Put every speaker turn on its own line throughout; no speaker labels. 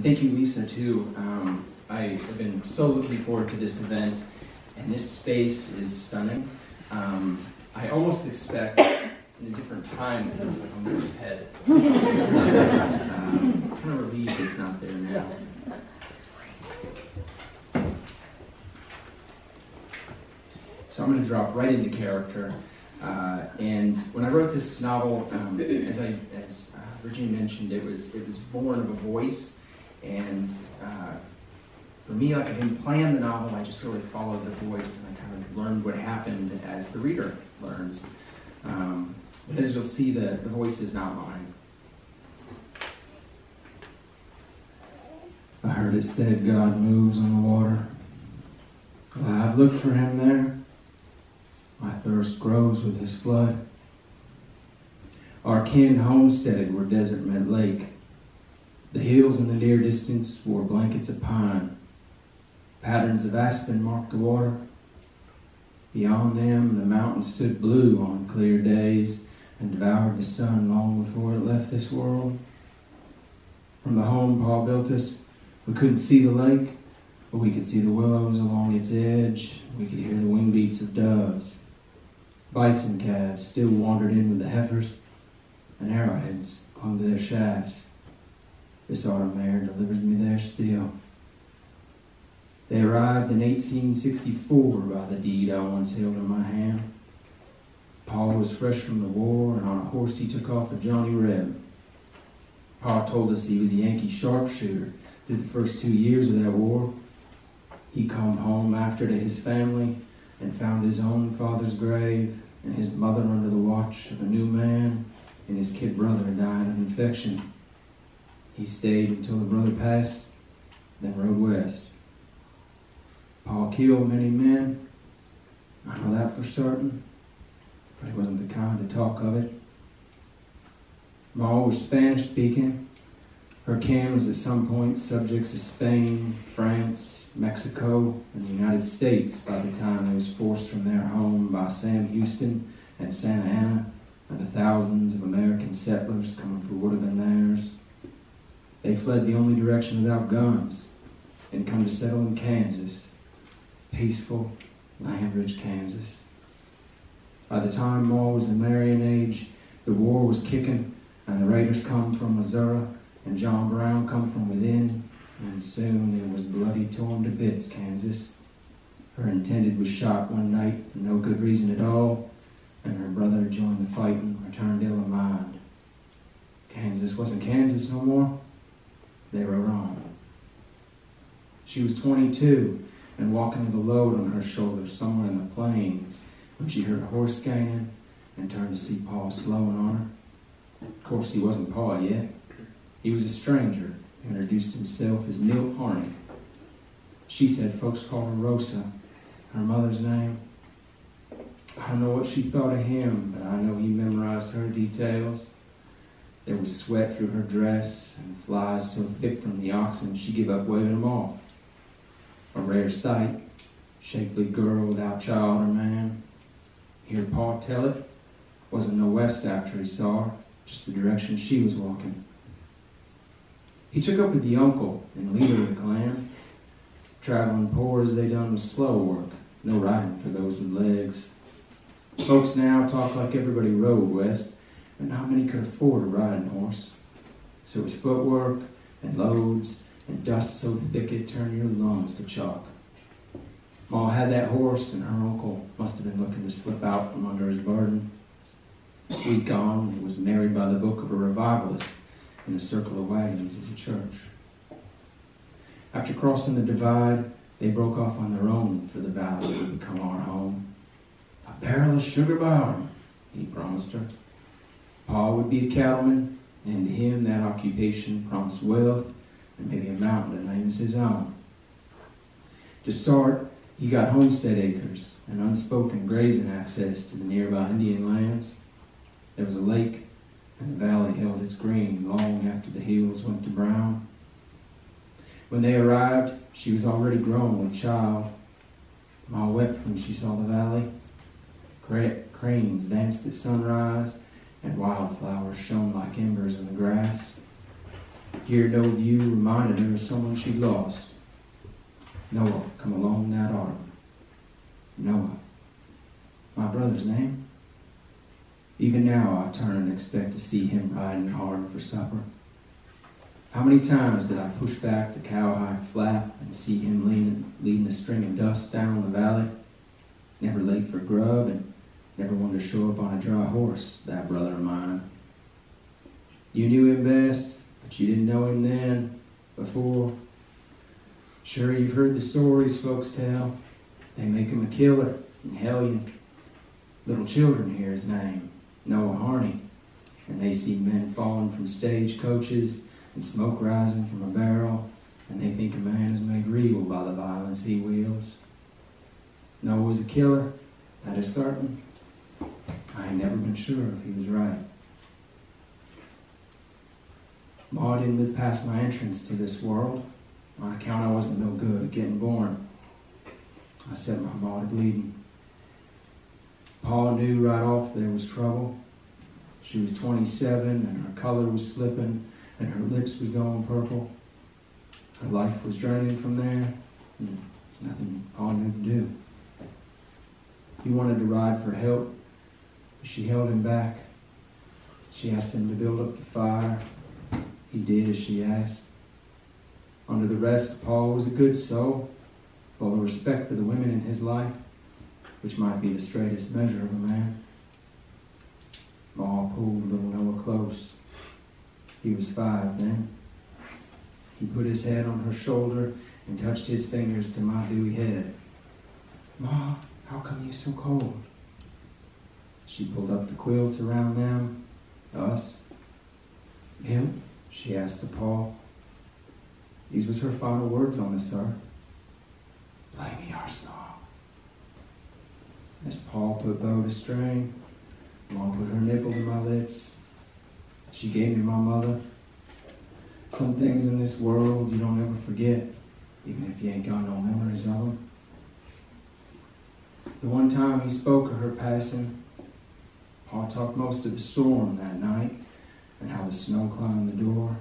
Thank you, Lisa, too. I have been so looking forward to this event, and this space is stunning. I almost expect in a different time that it was like a moose head. Kind of relieved it's not there now. So I'm going to drop right into character. And when I wrote this novel, as Virginia mentioned, it was born of a voice. And for me, like I didn't plan the novel, I just really followed the voice, and I kind of learned what happened as the reader learns. But as you'll see, the voice is not mine. I heard it said God moves on the water. Well, I've looked for him there. My thirst grows with his flood. Our kin homesteaded where desert met lake. The hills in the near distance wore blankets of pine. Patterns of aspen marked the water. Beyond them, the mountains stood blue on clear days and devoured the sun long before it left this world. From the home Pa built us, we couldn't see the lake, but we could see the willows along its edge. We could hear the wing beats of doves. Bison calves still wandered in with the heifers, and arrowheads clung to their shafts. This autumn air delivers me there still. They arrived in 1864 by the deed I once held in my hand. Pa was fresh from the war, and on a horse he took off a Johnny Reb. Pa told us he was a Yankee sharpshooter through the first 2 years of that war. He come home after to his family and found his own father's grave and his mother under the watch of a new man, and his kid brother died of infection. He stayed until the brother passed, then rode west. Pa killed many men, I know that for certain, but he wasn't the kind to talk of it. Ma was Spanish speaking. Her kin was at some point subjects of Spain, France, Mexico, and the United States by the time they was forced from their home by Sam Houston and Santa Anna and the thousands of American settlers coming for what had been theirs. They fled the only direction without guns and come to settle in Kansas, peaceful, land-rich Kansas. By the time Ma was in marrying age, the war was kicking, and the raiders come from Missouri, and John Brown come from within, and soon it was bloody torn to bits, Kansas. Her intended was shot one night for no good reason at all, and her brother joined the fight and returned ill of mind. Kansas wasn't Kansas no more. They rode on. She was 22 and walking with a load on her shoulders somewhere in the plains when she heard a horse gaining and turned to see Pa slowing on her. Of course, he wasn't Pa yet. He was a stranger who introduced himself as Milt Harney. She said folks called her Rosa, her mother's name. I don't know what she thought of him, but I know he memorized her details. There was sweat through her dress and flies so thick from the oxen she gave up waving them off. A rare sight, shapely girl without child or man. Hear Pa tell it, wasn't no west after he saw her, just the direction she was walking. He took up with the uncle and leader of the clan. Traveling poor as they done was slow work, no riding for those with legs. Folks now talk like everybody rode west, but not many could afford a riding horse. So it's footwork and loads and dust so thick it turned your lungs to chalk. Ma had that horse, and her uncle must have been looking to slip out from under his burden. A week on, he was married by the book of a revivalist in a circle of wagons as a church. After crossing the divide, they broke off on their own for the valley that would become our home. A barrel of sugar bottom, he promised her. Pa would be a cattleman, and to him that occupation promised wealth and maybe a mountain to name as his own. To start, he got homestead acres and unspoken grazing access to the nearby Indian lands. There was a lake, and the valley held its green long after the hills went to brown. When they arrived, she was already grown with child. Ma wept when she saw the valley. Cranes danced at sunrise, and wildflowers shone like embers in the grass. Here no view reminded her of someone she'd lost. Noah come along that autumn. Noah. My brother's name? Even now I turn and expect to see him riding hard for supper. How many times did I push back the cowhide flap and see him leading a string of dust down the valley? Never late for grub and never one to show up on a dry horse, that brother of mine. You knew him best, but you didn't know him then, before. Sure, you've heard the stories folks tell. They make him a killer and hellion. Little children hear his name, Noah Harney, and they see men falling from stagecoaches and smoke rising from a barrel, and they think a man is made real by the violence he wields. Noah was a killer, that is certain. I ain't never been sure if he was right. Ma didn't live past my entrance to this world. On account I wasn't no good at getting born. I set my ma to bleeding. Pa knew right off there was trouble. She was 27 and her color was slipping and her lips was going purple. Her life was draining from there, and there's nothing Pa knew to do. He wanted to ride for help, but she held him back. She asked him to build up the fire. He did as she asked. Under the rest, Paul was a good soul, full of respect for the women in his life, which might be the straightest measure of a man. Ma pulled little Noah close. He was 5 then. He put his head on her shoulder and touched his fingers to my dewy head. Ma, how come you so cold? She pulled up the quilt around them, us. Him? She asked of Paul. These was her final words on this earth. Play me our song. As Paul put bow to string, Mom put her nipple to my lips. She gave me my mother. Some things in this world you don't ever forget, even if you ain't got no memories of them. The one time he spoke of her passing, Pa talked most of the storm that night and how the snow climbed the door.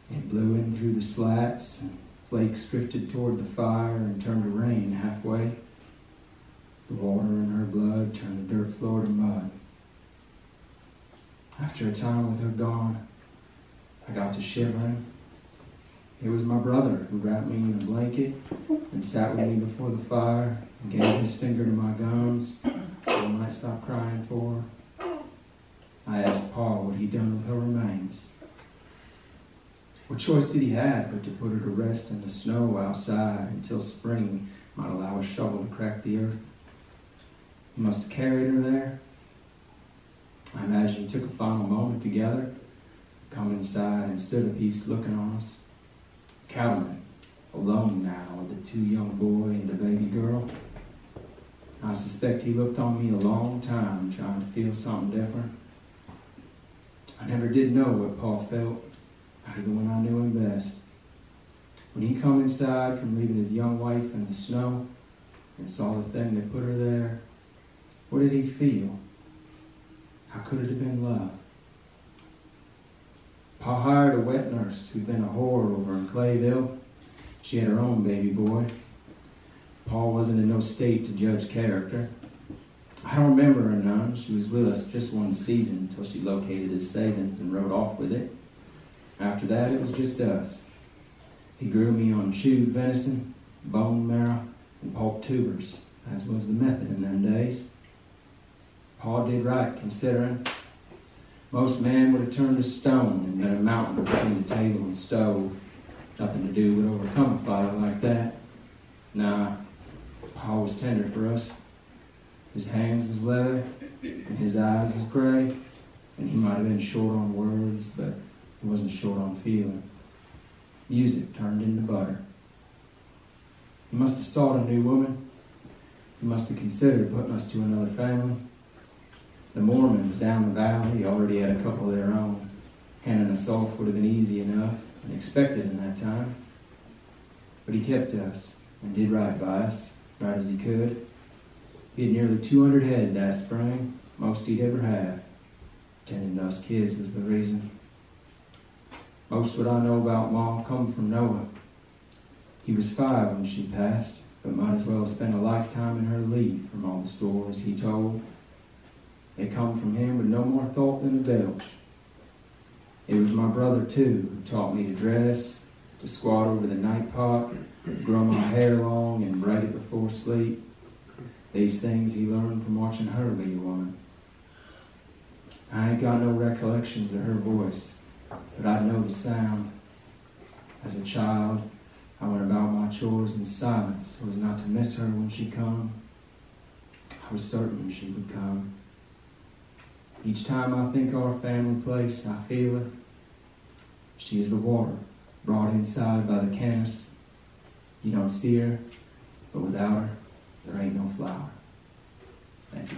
It blew in through the slats and flakes drifted toward the fire and turned to rain halfway. The water in her blood turned the dirt floor to mud. After a time with her gone, I got to shivering. It was my brother who wrapped me in a blanket and sat with me before the fire and gave his finger to my gums so I might stop crying for her. I asked Paul what he'd done with her remains. What choice did he have but to put her to rest in the snow outside until spring might allow a shovel to crack the earth? He must have carried her there. I imagine he took a final moment together, come inside and stood a piece looking on us. Cattleman, alone now with the 2 young boy and the baby girl. I suspect he looked on me a long time trying to feel something different. I never did know what Paul felt, not even when I knew him best. When he come inside from leaving his young wife in the snow and saw the thing that put her there, what did he feel? How could it have been love? Pa hired a wet nurse who'd been a whore over in Clayville. She had her own baby boy. Paul wasn't in no state to judge character. I don't remember her none. She was with us just one season until she located his savings and rode off with it. After that, it was just us. He grew me on chewed venison, bone marrow, and pulp tubers, as was the method in them days. Paul did right, considering. Most men would have turned to stone and been a mountain between the table and stove. Nothing to do would overcome a fire like that. Nah, Paul was tender for us. His hands was leather, and his eyes was gray, and he might have been short on words, but he wasn't short on feeling. Music turned into butter. He must have sought a new woman. He must have considered putting us to another family. The Mormons down the valley already had a couple of their own. Handing us off would have been easy enough and expected in that time. But he kept us and did right by us, right as he could. He had nearly 200 head that spring, most he'd ever have. Tending to us kids was the reason. Most what I know about Ma come from Noah. He was 5 when she passed, but might as well have spent a lifetime in her leave from all the stories he told. They come from him with no more thought than a belch. It was my brother, too, who taught me to dress, to squat over the night pot, to grow my hair long and braid it before sleep. These things he learned from watching her be a woman. I ain't got no recollections of her voice, but I know the sound. As a child, I went about my chores in silence so as not to miss her when she come. I was certain she would come. Each time I think our family place, I feel her. She is the water brought inside by the canis. You don't see her, but without her, there ain't no flower. Thank you.